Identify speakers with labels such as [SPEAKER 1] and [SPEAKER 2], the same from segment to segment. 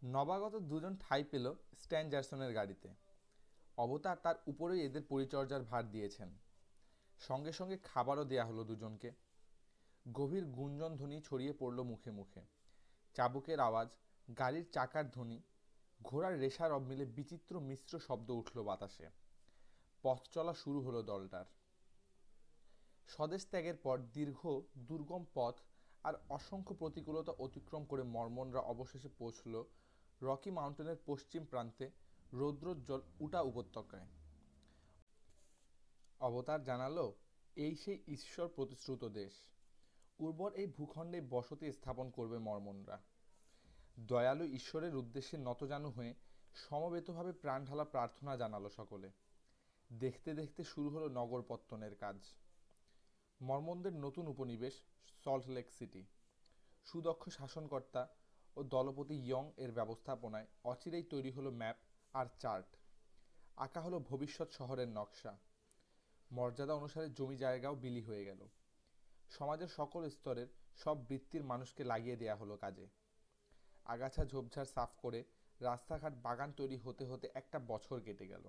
[SPEAKER 1] নবাগত দুজন ঠাঁই পেল স্ট্যান জারসনের গাড়িতে। অবতার তার উপরেই এদের পরিচর্যার ভার দিয়েছেন। সঙ্গে সঙ্গে খাবারও দেয়া হলো দুজনকে। গভীর গুঞ্জন ধ্বনি ছড়িয়ে পড়ল মুখে মুখে। চাবুকের আওয়াজ, গাড়ির চাকার ধ্বনি, ঘোড়ার রেশা রব মিলে বিচিত্র মিশ্র শব্দ উঠল বাতাসে। পথ চলা শুরু হলো দলটার। স্বদেশ ত্যাগের পর দীর্ঘ দুর্গম পথ আর অসংখ্য প্রতিকূলতা অতিক্রম করে মর্মনরা অবশেষে পৌঁছল রকি মাউন্টেনের পশ্চিম প্রান্তে রৌদ্রোজ্জ্বল উটা উপত্যকায়। অবতার জানালো, এই সেই ঈশ্বর প্রতিশ্রুত দেশ। উর্বর এই ভূখণ্ডে বসতি স্থাপন করবে মর্মনরা। দয়ালু ঈশ্বরের উদ্দেশ্যে নতজানু হয়ে সমবেতভাবে প্রাণ ঢালা প্রার্থনা জানালো সকলে। দেখতে দেখতে শুরু হলো নগরপত্তনের কাজ। মর্মনদের নতুন উপনিবেশ সল্টলেক সিটি। সুদক্ষ শাসনকর্তা ও দলপতি ইয়ং এর ব্যবস্থাপনায় অচিরেই তৈরি হলো ম্যাপ আর চার্ট। আঁকা হলো ভবিষ্যৎ শহরের নকশা। মর্যাদা অনুসারে জমি জায়গাও বিলি হয়ে গেল। সমাজের সকল স্তরের সব বৃত্তির মানুষকে লাগিয়ে দেয়া হলো কাজে। আগাছা ঝোপঝাড় সাফ করে রাস্তাঘাট বাগান তৈরি হতে হতে একটা বছর কেটে গেল।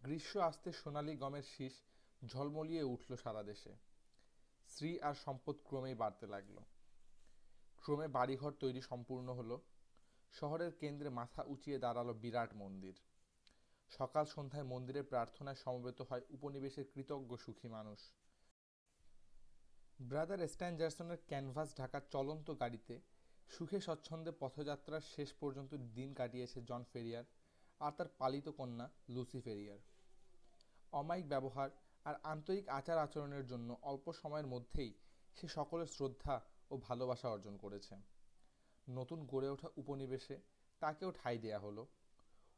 [SPEAKER 1] গ্রীষ্ম আসতে সোনালি গমের শীষ ঝলমলিয়ে উঠল সারা দেশে। শ্রী আর সম্পদ ক্রমেই বাড়তে লাগলো। ক্রমে বাড়িঘর তৈরি সম্পূর্ণ হলো। শহরের কেন্দ্রে মাথা উঁচিয়ে দাঁড়ালো বিরাট মন্দির। সকাল সন্ধ্যায় মন্দিরে প্রার্থনায় সমবেত হয় উপনিবেশের কৃতজ্ঞ সুখী মানুষ। ব্রাদার স্ট্যান জারসনের ক্যানভাস ঢাকা চলন্ত গাড়িতে সুখে স্বচ্ছন্দে পথযাত্রার শেষ পর্যন্ত দিন কাটিয়েছে জন ফেরিয়ার আর তার পালিত কন্যা লুসি ফেরিয়ার। অমায়িক ব্যবহার আর আন্তরিক আচার আচরণের জন্য অল্প সময়ের মধ্যেই সে সকলের শ্রদ্ধা ও ভালোবাসা অর্জন করেছে। নতুন গড়ে ওঠা উপনিবেশে তাকেও ঠাঁই দেয়া হলো।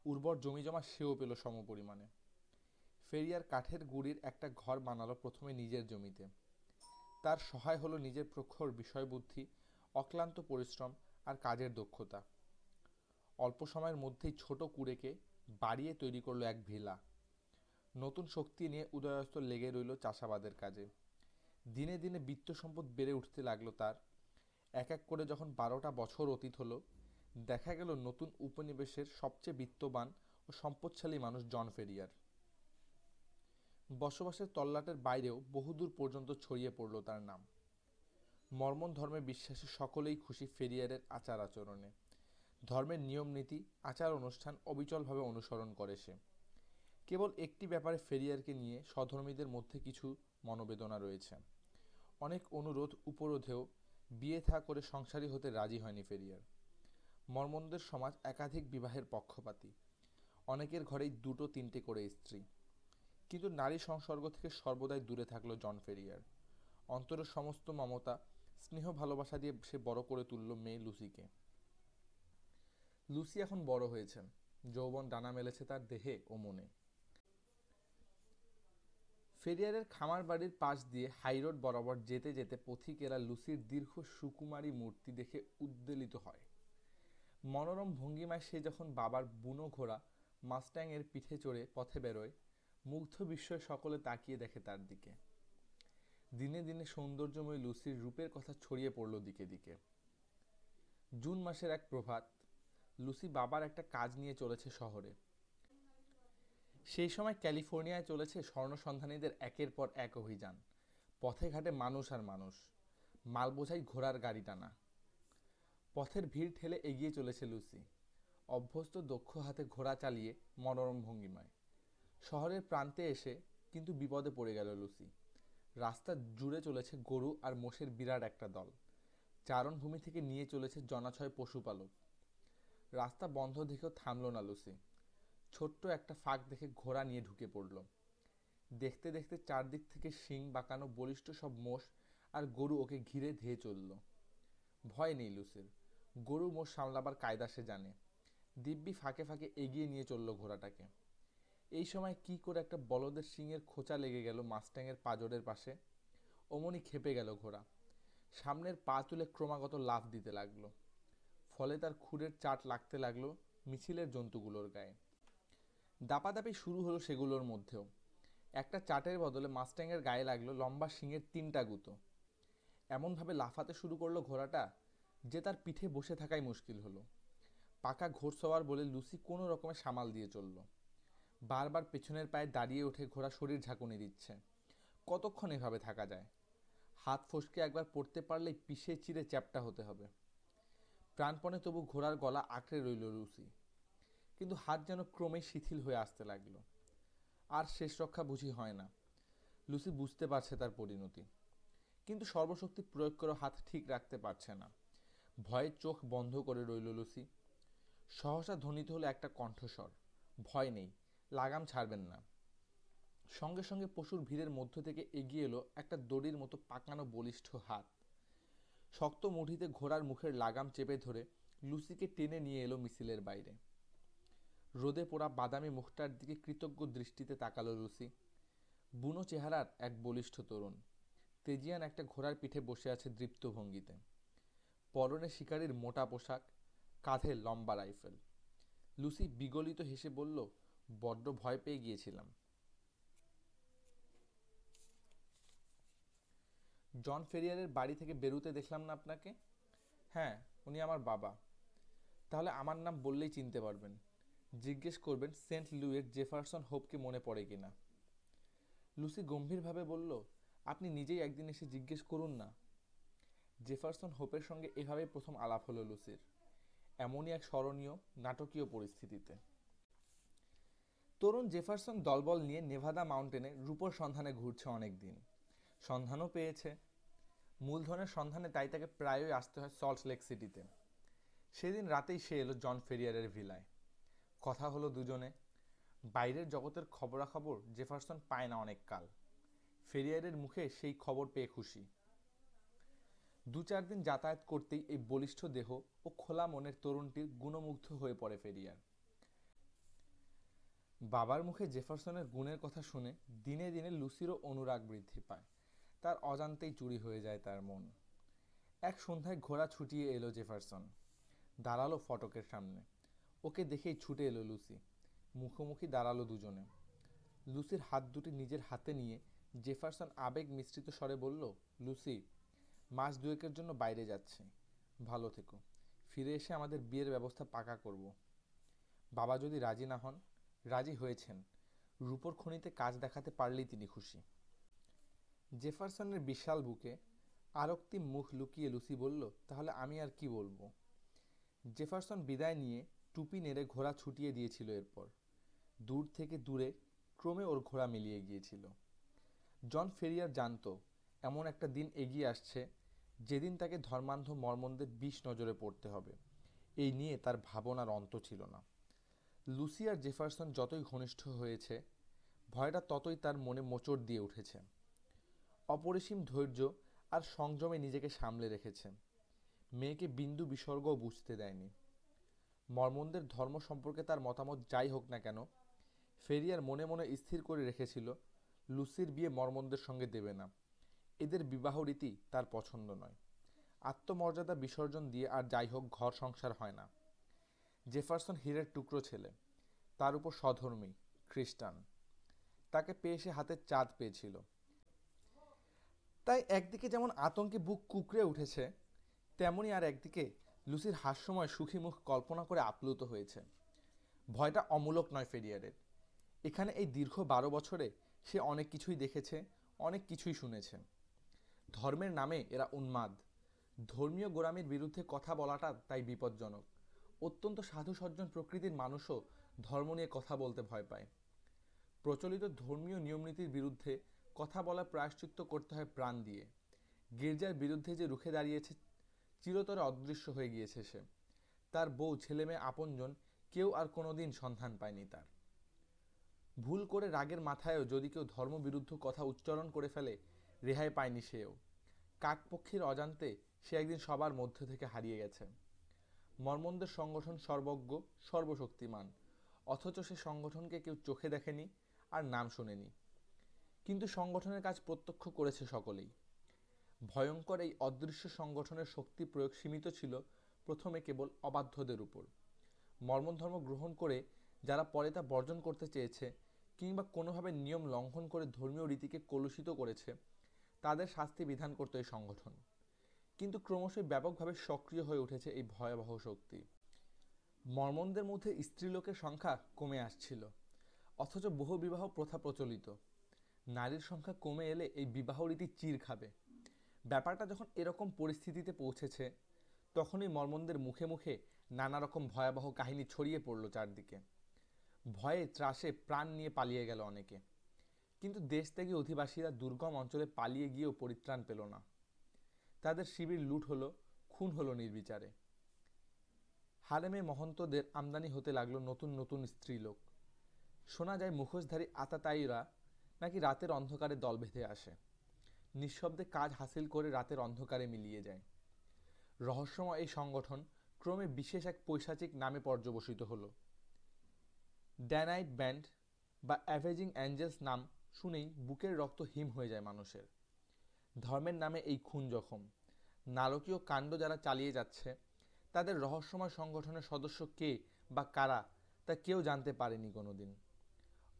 [SPEAKER 1] উর্বর জমিজমা সেও পেল সমপরিমাণে। ফেরিয়ার কাঠের গুঁড়ির একটা ঘর বানালো প্রথমে নিজের জমিতে। তার সহায় হলো নিজের প্রখর বিষয়বুদ্ধি, অক্লান্ত পরিশ্রম আর কাজের দক্ষতা। অল্প সময়ের মধ্যেই ছোট কুঁড়েকে বাড়িয়ে তৈরি করলো এক ভিলা। নতুন শক্তি নিয়ে উদয়াস্ত লেগে রইল চাষাবাদের কাজে। দিনে দিনে বিত্ত সম্পদ বেড়ে উঠতে লাগলো তার। এক এক করে যখন 12টা বছর অতীত হলো, দেখা গেল নতুন উপনিবেশের সবচেয়ে বিত্তবান ও সম্পদশালী মানুষ জন ফেরিয়ার। বসবাসের তল্লাটের বাইরেও বহুদূর পর্যন্ত ছড়িয়ে পড়ল তার নাম। মর্মন ধর্মে বিশ্বাসী সকলেই খুশি ফেরিয়ারের আচার আচরণে। ধর্মের নিয়ম নীতি, আচার অনুষ্ঠান অবিচলভাবে অনুসরণ করে সে। কেবল একটি ব্যাপারে ফেরিয়ারকে নিয়ে সধর্মীদের মধ্যে কিছু মনোবেদনা রয়েছে। অনেক অনুরোধ উপরোধেও বিয়ে থা করে সংসারী হতে রাজি হয়নি ফেরিয়ার। মর্মনদের সমাজ একাধিক বিবাহের পক্ষপাতী। অনেকের ঘরেই 2-3টে করে স্ত্রী। কিন্তু নারী সংসর্গ থেকে সর্বদাই দূরে থাকলো জন ফেরিয়ার। অন্তরের সমস্ত মমতা, স্নেহ ভালোবাসা দিয়ে সে বড় করে তুলল মেয়ে লুসিকে। লুসি এখন বড় হয়েছেন। যৌবন ডানা মেলেছে তার দেহে ও মনে। ফেরিয়ারের খামার বাড়ির পাশ দিয়ে হাইরোড বরাবর যেতে যেতে পথিকেরা লুসির দীর্ঘ সুকুমারী মূর্তি দেখে উদ্বেলিত হয়। মনোরম ভঙ্গিমায় সে যখন বাবার বুনো ঘোড়া মাস্ট্যাংয়ের পিঠে চড়ে পথে বেরোয়, মুগ্ধ বিস্ময়ে সকলে তাকিয়ে দেখে তার দিকে। দিনে দিনে সৌন্দর্যময়ী লুসির রূপের কথা ছড়িয়ে পড়ল দিকে দিকে। জুন মাসের এক প্রভাত, লুসি বাবার একটা কাজ নিয়ে চলেছে শহরে। সেই সময় ক্যালিফোর্নিয়ায় চলেছে স্বর্ণসন্ধানীদের একের পর এক অভিযান। পথে ঘাটে মানুষ আর মানুষ, মাল বোঝাই ঘোড়ার গাড়ি টানা। পথের ভিড় ঠেলে এগিয়ে চলেছে লুসি, অভ্যস্ত দক্ষ হাতে ঘোড়া চালিয়ে মনোরম ভঙ্গিমায়। শহরের প্রান্তে এসে কিন্তু বিপদে পড়ে গেল লুসি। রাস্তা জুড়ে চলেছে গরু আর মোষের বিরাট একটা দল। চারণভূমি থেকে নিয়ে চলেছে জনাছয় পশুপালক। রাস্তা বন্ধ দেখেও থামল না লুসি। ছোট্ট একটা ফাঁক দেখে ঘোড়া নিয়ে ঢুকে পড়ল। দেখতে দেখতে চারদিক থেকে শিং বাঁকানো বলিষ্ঠ সব মোষ আর গরু ওকে ঘিরে ধেয়ে চলল। ভয় নেই লুসির। গরু মোষ সামলাবার কায়দা সে জানে। দিব্যি ফাঁকে ফাঁকে এগিয়ে নিয়ে চলল ঘোড়াটাকে। এই সময় কি করে একটা বলদের শিংয়ের খোঁচা লেগে গেল মাস্ট্যাংয়ের পাঁজরের পাশে। অমনি খেপে গেল ঘোড়া। সামনের পা তুলে ক্রমাগত লাফ দিতে লাগলো। ফলে তার খুরের চাট লাগতে লাগলো মিছিলের জন্তুগুলোর গায়ে। দাপাদাপি শুরু হলো সেগুলোর মধ্যেও। একটা চাটের বদলে মাস্ট্যাংয়ের গায়ে লাগলো লম্বা শিংয়ের 3টা গুঁতো। এমনভাবে লাফাতে শুরু করলো ঘোড়াটা যে তার পিঠে বসে থাকাই মুশকিল হলো। পাকা ঘোড়সওয়ার বলে লুসি কোনো রকমে সামাল দিয়ে চলল। বারবার পেছনের পায়ে দাঁড়িয়ে উঠে ঘোড়া শরীর ঝাঁকুনি দিচ্ছে। কতক্ষণ এভাবে থাকা যায়? হাত ফসকে একবার পড়তে পারলেই পিষে চিরে চ্যাপ্টা হতে হবে। প্রাণপণে তবু ঘোড়ার গলা আঁকড়ে রইল লুসি, কিন্তু হাত যেন ক্রমেই শিথিল হয়ে আসতে লাগলো। আর শেষ রক্ষা বুঝি হয় না। লুসি বুঝতে পারছে তার পরিণতি, কিন্তু সর্বশক্তি প্রয়োগ করে হাত ঠিক রাখতে পারছে না। ভয়ে চোখ বন্ধ করে রইল লুসি। সহসা ধ্বনিত হলো একটা কণ্ঠস্বর, ভয় নেই, লাগাম ছাড়বেন না। সঙ্গে সঙ্গে পশুর ভিড়ের মধ্য থেকে এগিয়ে এলো একটা দড়ির মতো পাকানো বলিষ্ঠ হাত। শক্ত মুঠিতে ঘোড়ার মুখের লাগাম চেপে ধরে লুসিকে টেনে নিয়ে এলো মিছিলের বাইরে। রোদে পোড়া বাদামি মুখটার দিকে কৃতজ্ঞ দৃষ্টিতে তাকালো লুসি। বুনো চেহারার এক বলিষ্ঠ তরুণ, তেজিয়ান একটা ঘোড়ার পিঠে বসে আছে দৃপ্ত ভঙ্গিতে। পরনে শিকারীর মোটা পোশাক, কাঁধে লম্বা রাইফেল। লুসি বিগলিত হেসে বলল, বড্ড ভয় পেয়ে গিয়েছিলাম। জন ফেরিয়ারের বাড়ি থেকে বেরুতে দেখলাম না আপনাকে? হ্যাঁ, উনি আমার বাবা। তাহলে আমার নাম বললেই চিনতে পারবেন। জিজ্ঞেস করবেন সেন্ট লুইয়ের জেফারসন হোপকে মনে পড়ে কিনা। লুসি গম্ভীরভাবে বলল, আপনি নিজেই একদিন এসে জিজ্ঞেস করুন না। জেফারসন হোপের সঙ্গে এভাবেই প্রথম আলাপ হলো লুসির, এমনই এক স্মরণীয় নাটকীয় পরিস্থিতিতে। তরুণ জেফারসন দলবল নিয়ে নেভাদা মাউন্টেনে রূপোর সন্ধানে ঘুরছে অনেক দিন। সন্ধানও পেয়েছে। মূলধনের সন্ধানে তাই তাকে প্রায়ই আসতে হয় সল্ট লেক সিটিতে। সেদিন রাতেই সে এলো জন ফেরিয়ারের ভিলায়। কথা হলো দুজনে। বাইরের জগতের খবরাখবর জেফারসন পায় না অনেক কাল। ফেরিয়ারের মুখে সেই খবর পেয়ে খুশি। 2-4 দিন যাতায়াত করতেই এই বলিষ্ঠ দেহ ও খোলা মনের তরুণটির গুণমুগ্ধ হয়ে পড়ে ফেরিয়ার। বাবার মুখে জেফারসনের গুণের কথা শুনে দিনে দিনে লুসিরও অনুরাগ বৃদ্ধি পায়। তার অজান্তেই চুরি হয়ে যায় তার মন। এক সন্ধ্যায় ঘোড়া ছুটিয়ে এলো জেফারসন। দাঁড়ালো ফটকের সামনে। ওকে দেখেই ছুটে এলো লুসি। মুখোমুখি দাঁড়ালো দুজনে। লুসির হাত দুটি নিজের হাতে নিয়ে জেফারসন আবেগ মিশ্রিত স্বরে বলল, লুসি, মাস 2-এর জন্য বাইরে যাচ্ছি। ভালো থেকো। ফিরে এসে আমাদের বিয়ের ব্যবস্থা পাকা করব। বাবা যদি রাজি না হন? রাজি হয়েছেন। রূপোর খনিতে কাজ দেখাতে পারলেই তিনি খুশি। জেফারসনের বিশাল বুকে আরক্তিম মুখ লুকিয়ে লুসি বলল, তাহলে আমি আর কি বলবো। জেফারসন বিদায় নিয়ে টুপি নেড়ে ঘোড়া ছুটিয়ে দিয়েছিল। এরপর দূর থেকে দূরে ক্রমে ওর ঘোড়া মিলিয়ে গিয়েছিল। জন ফেরিয়ার জানত এমন একটা দিন এগিয়ে আসছে যেদিন তাকে ধর্মান্ধ মর্মনদের বিষ নজরে পড়তে হবে। এই নিয়ে তার ভাবনার অন্ত ছিল না। লুসি আর জেফারসন যতই ঘনিষ্ঠ হয়েছে, ভয়টা ততই তার মনে মোচড় দিয়ে উঠেছে। অপরিসীম ধৈর্য আর সংযমে নিজেকে সামলে রেখেছে। মেয়েকে বিন্দু বিসর্গও বুঝতে দেয়নি। মর্মনদের ধর্ম সম্পর্কে তার মতামত যাই হোক না কেন, ফেরিয়ার মনে মনে স্থির করে রেখেছিল লুসির বিয়ে মর্মনদের সঙ্গে দেবে না। এদের বিবাহ রীতি তার পছন্দ নয়। আত্মমর্যাদা বিসর্জন দিয়ে আর যাই হোক ঘর সংসার হয় না। জেফারসন হীরের টুকরো ছেলে, তার উপর সধর্মী, খ্রিস্টান। তাকে পেয়ে সে হাতের চাঁদ পেয়েছিল। তাই একদিকে যেমন আতঙ্কে বুক কুঁকড়ে উঠেছে, তেমনি আর একদিকে লুসির হাস্যময় সুখী মুখ কল্পনা করে আপ্লুত হয়েছে। ভয়টা অমূলক নয় ফেরিয়ারের। এখানে এই দীর্ঘ 12 বছরে সে অনেক কিছুই দেখেছে, অনেক কিছুই শুনেছে। ধর্মের নামে এরা উন্মাদ। ধর্মীয় গোঁড়ামির বিরুদ্ধে কথা বলাটা তাই বিপজ্জনক। অত্যন্ত সাধু সজ্জন প্রকৃতির মানুষও ধর্ম নিয়ে কথা বলতে ভয় পায়। প্রচলিত ধর্মীয় নিয়মনীতির বিরুদ্ধে কথা বলা প্রায়শ্চিত্ত করতে হয় প্রাণ দিয়ে। গির্জার বিরুদ্ধে যে রুখে দাঁড়িয়েছে, চিরতরে অদৃশ্য হয়ে গিয়েছে সে। তার বউ, ছেলেমেয়ে, আপনজন কেউ আর কোনোদিন সন্ধান পায়নি তার। ভুল করে রাগের মাথায়ও যদি কেউ ধর্মবিরুদ্ধ কথা উচ্চারণ করে ফেলে, রেহাই পায়নি সেও। কাকপক্ষীর অজান্তে সে একদিন সবার মধ্যে থেকে হারিয়ে গেছে। মর্মনদের সংগঠন সর্বজ্ঞ, সর্বশক্তিমান, অথচ সে সংগঠনকে কেউ চোখে দেখেনি আর নাম শোনেনি। কিন্তু সংগঠনের কাজ প্রত্যক্ষ করেছে সকলেই। ভয়ঙ্কর এই অদৃশ্য সংগঠনের শক্তি প্রয়োগ সীমিত ছিল প্রথমে কেবল অবাধ্যদের উপর। মর্মন ধর্ম গ্রহণ করে যারা পরে তা বর্জন করতে চেয়েছে, কিংবা কোনোভাবে নিয়ম লঙ্ঘন করে ধর্মীয় রীতিকে কলুষিত করেছে, তাদের শাস্তি বিধান করত এই সংগঠন। কিন্তু ক্রমশই ব্যাপকভাবে সক্রিয় হয়ে উঠেছে এই ভয়াবহ শক্তি। মর্মনদের মধ্যে স্ত্রীলোকের সংখ্যা কমে আসছিল, অথচ বহুবিবাহ প্রথা প্রচলিত। নারীর সংখ্যা কমে এলে এই বিবাহ রীতি চির খাবে। ব্যাপারটা যখন এরকম পরিস্থিতিতে পৌঁছেছে, তখনই মর্মনদের মুখে মুখে নানা রকম ভয়াবহ কাহিনী ছড়িয়ে পড়ল চারদিকে। ভয়ে ত্রাসে প্রাণ নিয়ে পালিয়ে গেল অনেকে। কিন্তু দেশত্যাগী অধিবাসীরা দুর্গম অঞ্চলে পালিয়ে গিয়েও পরিত্রাণ পেল না। তাদের শিবির লুট হলো, খুন হলো নির্বিচারে। হারেমে মহন্তদের আমদানি হতে লাগলো নতুন নতুন স্ত্রীলোক। শোনা যায় মুখোশধারী আতাতায়ীরা নাকি রাতের অন্ধকারে দল বেঁধে আসে, নিঃশব্দে কাজ হাসিল করে রাতের অন্ধকারে মিলিয়ে যায়। রহস্যময় এই সংগঠন ক্রমে বিশেষ এক পৈশাচিক নামে পর্যবসিত হলো। ড্যানাইট ব্যান্ড বা অ্যাভেজিং অ্যাঞ্জেলস নাম শুনেই বুকের রক্ত হিম হয়ে যায় মানুষের। ধর্মের নামে এই খুন জখম, নারকীয় কাণ্ড যারা চালিয়ে যাচ্ছে, তাদের রহস্যময় সংগঠনের সদস্য কে বা কারা তা কেউ জানতে পারেনি কোনোদিন।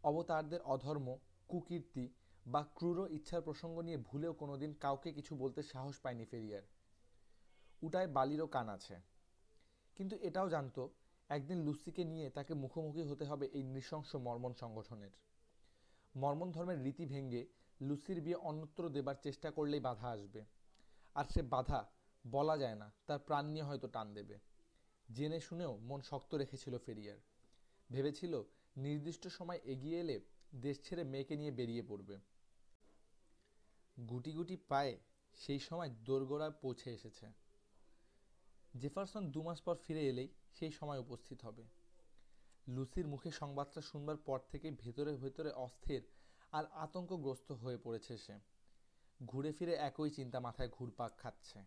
[SPEAKER 1] অবতারদের অধর্ম, কুকীর্তি বা ক্রূর ইচ্ছার প্রসঙ্গ নিয়ে ভুলেও কোনোদিন কাউকে কিছু বলতে সাহস পায়নি ফেরিয়ার। উটায় বালিরও কান আছে, কিন্তু এটাও জানতো একদিন লুসিকে নিয়ে তাকে মুখোমুখি হতে হবে এই নৃশংস মর্মন সংগঠনের। মর্মন ধর্মের রীতি ভেঙে লুসির বিয়ে অন্যত্র দেবার চেষ্টা করলেই বাধা আসবে, আর সে বাধা বলা যায় না তার প্রাণ নিয়ে হয়তো টান দেবে। জেনে শুনেও মন শক্ত রেখেছিল ফেরিয়ার। ভেবেছিল নির্দিষ্ট সময় এগিয়ে এলে দেশ ছেড়ে মেয়েকে নিয়ে বেরিয়ে পড়বে। গুটি গুটি পায়ে সেই সময় দোরগোড়ায় পৌঁছে এসেছে। জেফারসন 2 মাস পর ফিরে এলেই সেই সময় উপস্থিত হবে। লুসির মুখে সংবাদটা শুনবার পর থেকে ভেতরে ভেতরে অস্থির আর আতঙ্কগ্রস্ত হয়ে পড়েছে সে। ঘুরে ফিরে একই চিন্তা মাথায় ঘুরপাক খাচ্ছে।